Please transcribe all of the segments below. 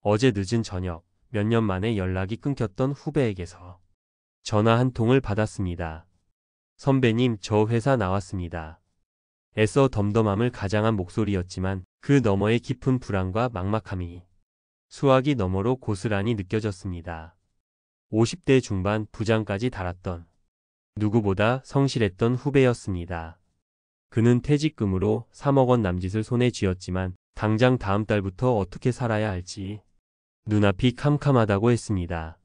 어제 늦은 저녁 몇 년 만에 연락이 끊겼던 후배에게서 전화 한 통을 받았습니다. 선배님, 저 회사 나왔습니다. 애써 덤덤함을 가장한 목소리였지만 그 너머의 깊은 불안과 막막함이 수화기 너머로 고스란히 느껴졌습니다. 50대 중반 부장까지 달았던 누구보다 성실했던 후배였습니다. 그는 퇴직금으로 3억 원 남짓을 손에 쥐었지만 당장 다음 달부터 어떻게 살아야 할지 눈앞이 캄캄하다고 했습니다.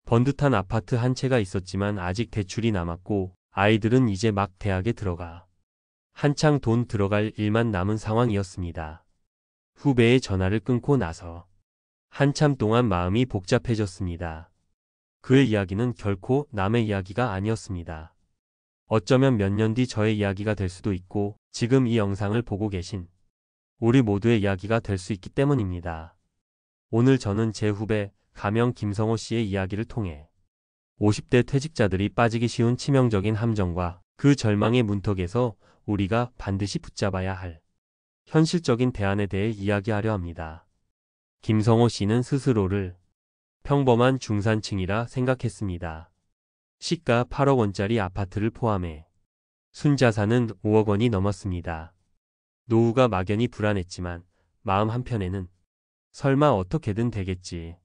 번듯한 아파트 한 채가 있었지만 아직 대출이 남았고 아이들은 이제 막 대학에 들어가 한창 돈 들어갈 일만 남은 상황이었습니다. 후배의 전화를 끊고 나서 한참 동안 마음이 복잡해졌습니다. 그의 이야기는 결코 남의 이야기가 아니었습니다. 어쩌면 몇 년 뒤 저의 이야기가 될 수도 있고 지금 이 영상을 보고 계신 우리 모두의 이야기가 될 수 있기 때문입니다. 오늘 저는 제 후배 가명 김성호 씨의 이야기를 통해 50대 퇴직자들이 빠지기 쉬운 치명적인 함정과 그 절망의 문턱에서 우리가 반드시 붙잡아야 할 현실적인 대안에 대해 이야기하려 합니다. 김성호 씨는 스스로를 평범한 중산층이라 생각했습니다. 시가 8억 원짜리 아파트를 포함해 순자산은 5억 원이 넘었습니다. 노후가 막연히 불안했지만 마음 한편에는 설마 어떻게든 되겠지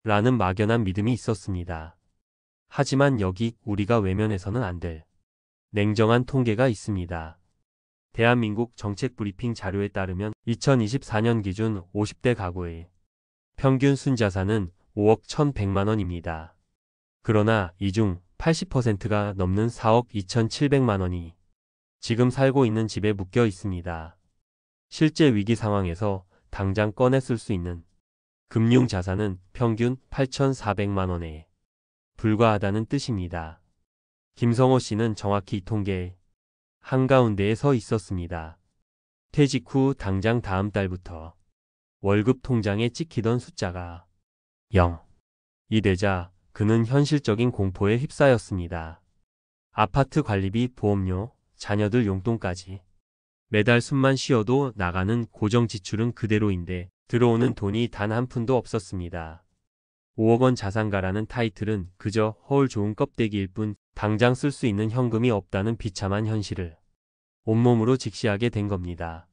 라는 막연한 믿음이 있었습니다. 하지만 여기 우리가 외면해서는 안 될 냉정한 통계가 있습니다. 대한민국 정책브리핑 자료에 따르면 2024년 기준 50대 가구의 평균 순자산은 5억 1,100만 원입니다. 그러나 이 중 80%가 넘는 4억 2,700만 원이 지금 살고 있는 집에 묶여 있습니다. 실제 위기 상황에서 당장 꺼내 쓸 수 있는 금융자산은 평균 8,400만 원에 불과하다는 뜻입니다. 김성호 씨는 정확히 이 통계의 한가운데에 서 있었습니다. 퇴직 후 당장 다음 달부터 월급 통장에 찍히던 숫자가 0이 되자 그는 현실적인 공포에 휩싸였습니다. 아파트 관리비, 보험료, 자녀들 용돈까지 매달 숨만 쉬어도 나가는 고정 지출은 그대로인데 들어오는 돈이 단 한 푼도 없었습니다. 5억 원 자산가라는 타이틀은 그저 허울 좋은 껍데기일 뿐 당장 쓸 수 있는 현금이 없다는 비참한 현실을 온몸으로 직시하게 된 겁니다.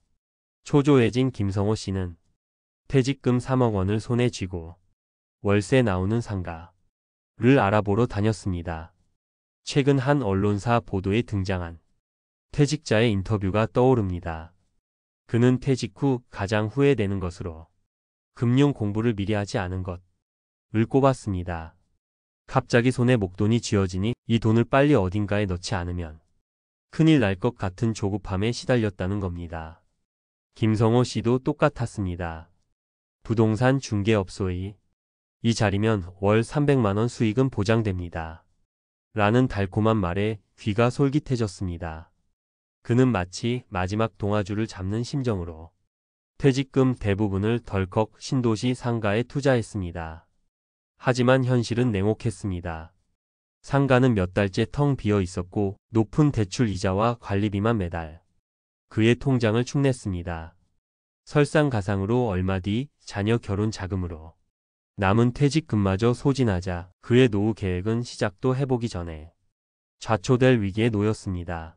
초조해진 김성호 씨는 퇴직금 3억 원을 손에 쥐고 월세 나오는 상가를 알아보러 다녔습니다. 최근 한 언론사 보도에 등장한 퇴직자의 인터뷰가 떠오릅니다. 그는 퇴직 후 가장 후회되는 것으로 금융 공부를 미리 하지 않은 것을 꼽았습니다. 갑자기 손에 목돈이 쥐어지니 이 돈을 빨리 어딘가에 넣지 않으면 큰일 날 것 같은 조급함에 시달렸다는 겁니다. 김성호 씨도 똑같았습니다. 부동산 중개업소의 이 자리면 월 300만 원 수익은 보장됩니다. 라는 달콤한 말에 귀가 솔깃해졌습니다. 그는 마치 마지막 동아줄을 잡는 심정으로 퇴직금 대부분을 덜컥 신도시 상가에 투자했습니다. 하지만 현실은 냉혹했습니다. 상가는 몇 달째 텅 비어 있었고 높은 대출 이자와 관리비만 매달 그의 통장을 축냈습니다. 설상가상으로 얼마 뒤 자녀 결혼 자금으로 남은 퇴직금마저 소진하자 그의 노후 계획은 시작도 해보기 전에 좌초될 위기에 놓였습니다.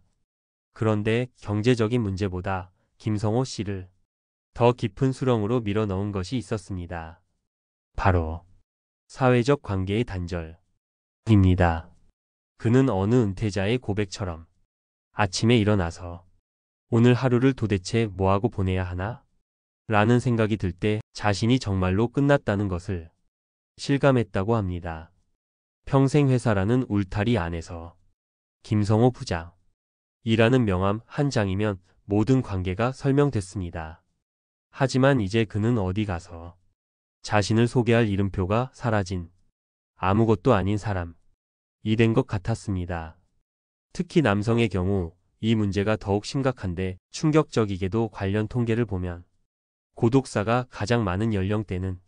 그런데 경제적인 문제보다 김성호 씨를 더 깊은 수렁으로 밀어넣은 것이 있었습니다. 바로 사회적 관계의 단절입니다. 그는 어느 은퇴자의 고백처럼 아침에 일어나서 오늘 하루를 도대체 뭐하고 보내야 하나? 라는 생각이 들 때 자신이 정말로 끝났다는 것을 실감했다고 합니다. 평생 회사라는 울타리 안에서 김성호 부장 이라는 명함 한 장이면 모든 관계가 설명됐습니다. 하지만 이제 그는 어디 가서 자신을 소개할 이름표가 사라진 아무것도 아닌 사람이 된 것 같았습니다. 특히 남성의 경우 이 문제가 더욱 심각한데 충격적이게도 관련 통계를 보면 고독사가 가장 많은 연령대는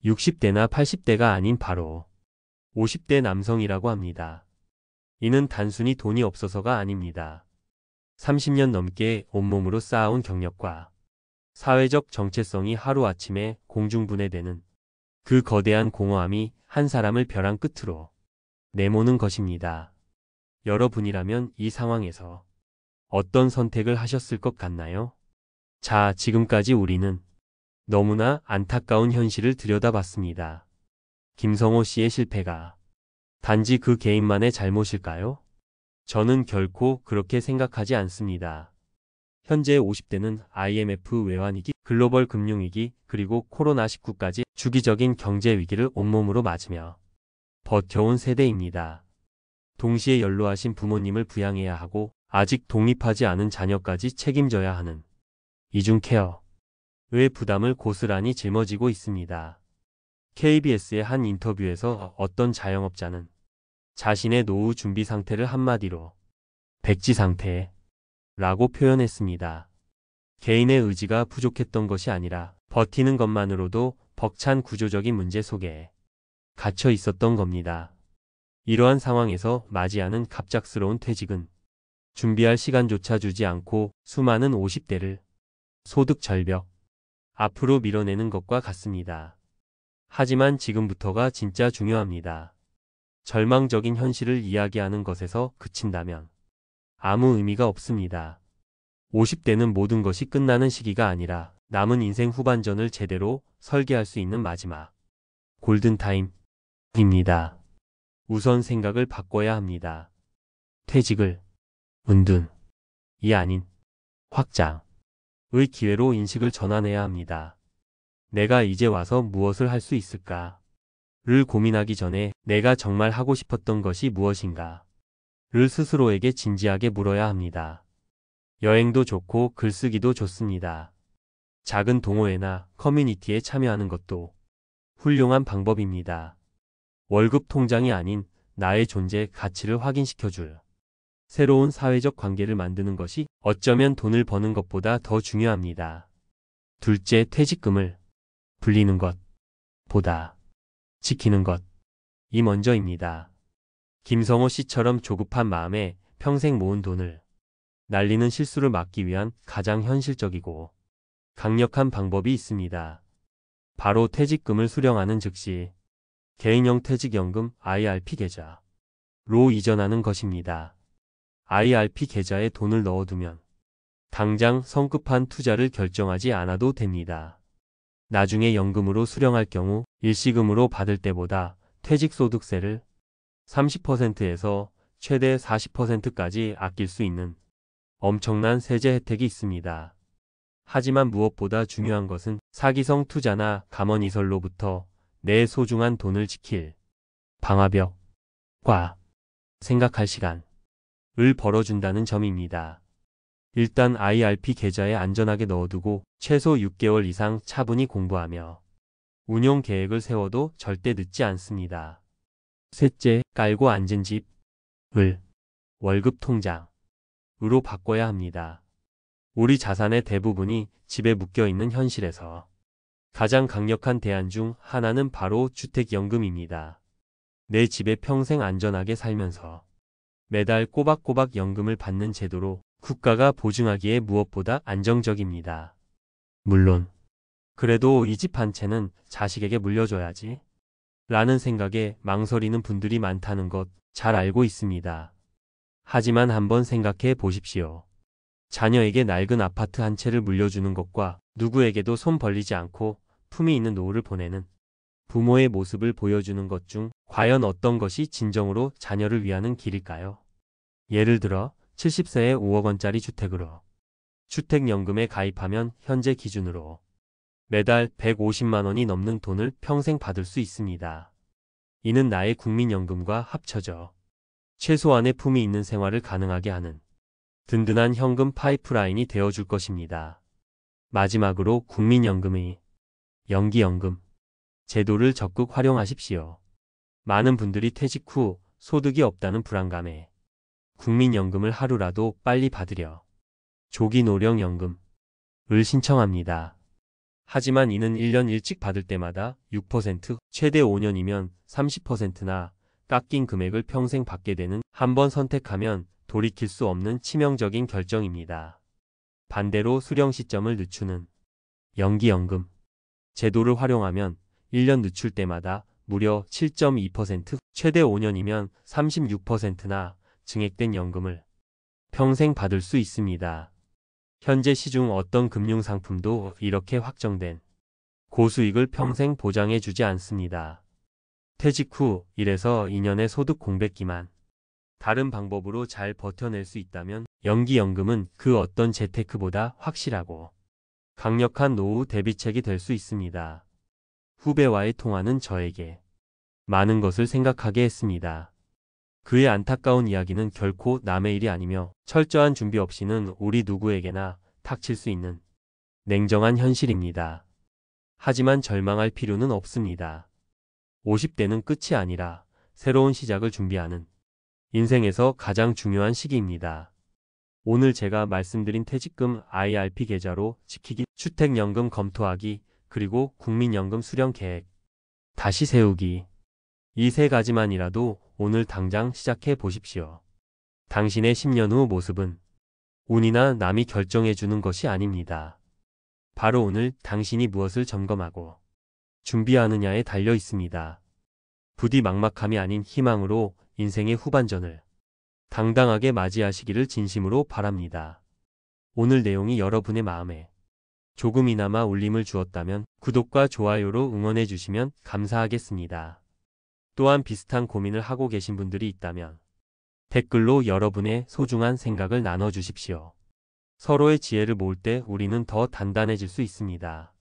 60대나 80대가 아닌 바로 50대 남성이라고 합니다. 이는 단순히 돈이 없어서가 아닙니다. 30년 넘게 온몸으로 쌓아온 경력과 사회적 정체성이 하루아침에 공중분해되는 그 거대한 공허함이 한 사람을 벼랑 끝으로 내모는 것입니다. 여러분이라면 이 상황에서 어떤 선택을 하셨을 것 같나요? 자, 지금까지 우리는 너무나 안타까운 현실을 들여다봤습니다. 김성호 씨의 실패가 단지 그 개인만의 잘못일까요? 저는 결코 그렇게 생각하지 않습니다. 현재 50대는 IMF 외환위기, 글로벌 금융위기, 그리고 코로나19까지 주기적인 경제 위기를 온몸으로 맞으며 버텨온 세대입니다. 동시에 연로하신 부모님을 부양해야 하고 아직 독립하지 않은 자녀까지 책임져야 하는 이중 케어의 부담을 고스란히 짊어지고 있습니다. KBS의 한 인터뷰에서 어떤 자영업자는 자신의 노후 준비 상태를 한마디로 백지 상태라고 표현했습니다. 개인의 의지가 부족했던 것이 아니라 버티는 것만으로도 벅찬 구조적인 문제 속에 갇혀 있었던 겁니다. 이러한 상황에서 맞이하는 갑작스러운 퇴직은 준비할 시간조차 주지 않고 수많은 50대를 소득 절벽 앞으로 밀어내는 것과 같습니다. 하지만 지금부터가 진짜 중요합니다. 절망적인 현실을 이야기하는 것에서 그친다면 아무 의미가 없습니다. 50대는 모든 것이 끝나는 시기가 아니라 남은 인생 후반전을 제대로 설계할 수 있는 마지막 골든타임입니다. 우선 생각을 바꿔야 합니다. 퇴직을 은둔이 아닌 확장의 기회로 인식을 전환해야 합니다. 내가 이제 와서 무엇을 할 수 있을까를 고민하기 전에 내가 정말 하고 싶었던 것이 무엇인가를 스스로에게 진지하게 물어야 합니다. 여행도 좋고 글쓰기도 좋습니다. 작은 동호회나 커뮤니티에 참여하는 것도 훌륭한 방법입니다. 월급 통장이 아닌 나의 존재 가치를 확인시켜줄 새로운 사회적 관계를 만드는 것이 어쩌면 돈을 버는 것보다 더 중요합니다. 둘째, 퇴직금을 불리는 것보다 지키는 것이 먼저입니다. 김성호 씨처럼 조급한 마음에 평생 모은 돈을 날리는 실수를 막기 위한 가장 현실적이고 강력한 방법이 있습니다. 바로 퇴직금을 수령하는 즉시 개인형 퇴직연금 IRP 계좌로 이전하는 것입니다. IRP 계좌에 돈을 넣어두면 당장 성급한 투자를 결정하지 않아도 됩니다. 나중에 연금으로 수령할 경우 일시금으로 받을 때보다 퇴직소득세를 30%에서 최대 40%까지 아낄 수 있는 엄청난 세제 혜택이 있습니다. 하지만 무엇보다 중요한 것은 사기성 투자나 감언이설로부터 내 소중한 돈을 지킬 방화벽과 생각할 시간을 벌어준다는 점입니다. 일단 IRP 계좌에 안전하게 넣어두고 최소 6개월 이상 차분히 공부하며 운용 계획을 세워도 절대 늦지 않습니다. 셋째, 깔고 앉은 집을 월급 통장으로 바꿔야 합니다. 우리 자산의 대부분이 집에 묶여있는 현실에서 가장 강력한 대안 중 하나는 바로 주택연금입니다. 내 집에 평생 안전하게 살면서 매달 꼬박꼬박 연금을 받는 제도로 국가가 보증하기에 무엇보다 안정적입니다. 물론 그래도 이 집 한 채는 자식에게 물려줘야지 라는 생각에 망설이는 분들이 많다는 것 잘 알고 있습니다. 하지만 한번 생각해 보십시오. 자녀에게 낡은 아파트 한 채를 물려주는 것과 누구에게도 손 벌리지 않고 품위 있는 노후를 보내는 부모의 모습을 보여주는 것 중 과연 어떤 것이 진정으로 자녀를 위하는 길일까요? 예를 들어 70세에 5억 원짜리 주택으로 주택연금에 가입하면 현재 기준으로 매달 150만 원이 넘는 돈을 평생 받을 수 있습니다. 이는 나의 국민연금과 합쳐져 최소한의 품이 있는 생활을 가능하게 하는 든든한 현금 파이프라인이 되어줄 것입니다. 마지막으로 국민연금의 연기연금 제도를 적극 활용하십시오. 많은 분들이 퇴직 후 소득이 없다는 불안감에 국민연금을 하루라도 빨리 받으려 조기노령연금을 신청합니다. 하지만 이는 1년 일찍 받을 때마다 6%, 최대 5년이면 30%나 깎인 금액을 평생 받게 되는 한 번 선택하면 돌이킬 수 없는 치명적인 결정입니다. 반대로 수령 시점을 늦추는 연기연금 제도를 활용하면 1년 늦출 때마다 무려 7.2%, 최대 5년이면 36%나 증액된 연금을 평생 받을 수 있습니다. 현재 시중 어떤 금융상품도 이렇게 확정된 고수익을 평생 보장해 주지 않습니다. 퇴직 후 1에서 2년의 소득 공백기만 다른 방법으로 잘 버텨낼 수 있다면 연기연금은 그 어떤 재테크보다 확실하고 강력한 노후 대비책이 될 수 있습니다. 후배와의 통화는 저에게 많은 것을 생각하게 했습니다. 그의 안타까운 이야기는 결코 남의 일이 아니며 철저한 준비 없이는 우리 누구에게나 닥칠 수 있는 냉정한 현실입니다. 하지만 절망할 필요는 없습니다. 50대는 끝이 아니라 새로운 시작을 준비하는 인생에서 가장 중요한 시기입니다. 오늘 제가 말씀드린 퇴직금 IRP 계좌로 지키기, 주택연금 검토하기, 그리고 국민연금 수령 계획 다시 세우기, 이 세 가지만이라도 오늘 당장 시작해 보십시오. 당신의 10년 후 모습은 운이나 남이 결정해 주는 것이 아닙니다. 바로 오늘 당신이 무엇을 점검하고 준비하느냐에 달려 있습니다. 부디 막막함이 아닌 희망으로 인생의 후반전을 당당하게 맞이하시기를 진심으로 바랍니다. 오늘 내용이 여러분의 마음에 조금이나마 울림을 주었다면 구독과 좋아요로 응원해 주시면 감사하겠습니다. 또한 비슷한 고민을 하고 계신 분들이 있다면 댓글로 여러분의 소중한 생각을 나눠주십시오. 서로의 지혜를 모을 때 우리는 더 단단해질 수 있습니다.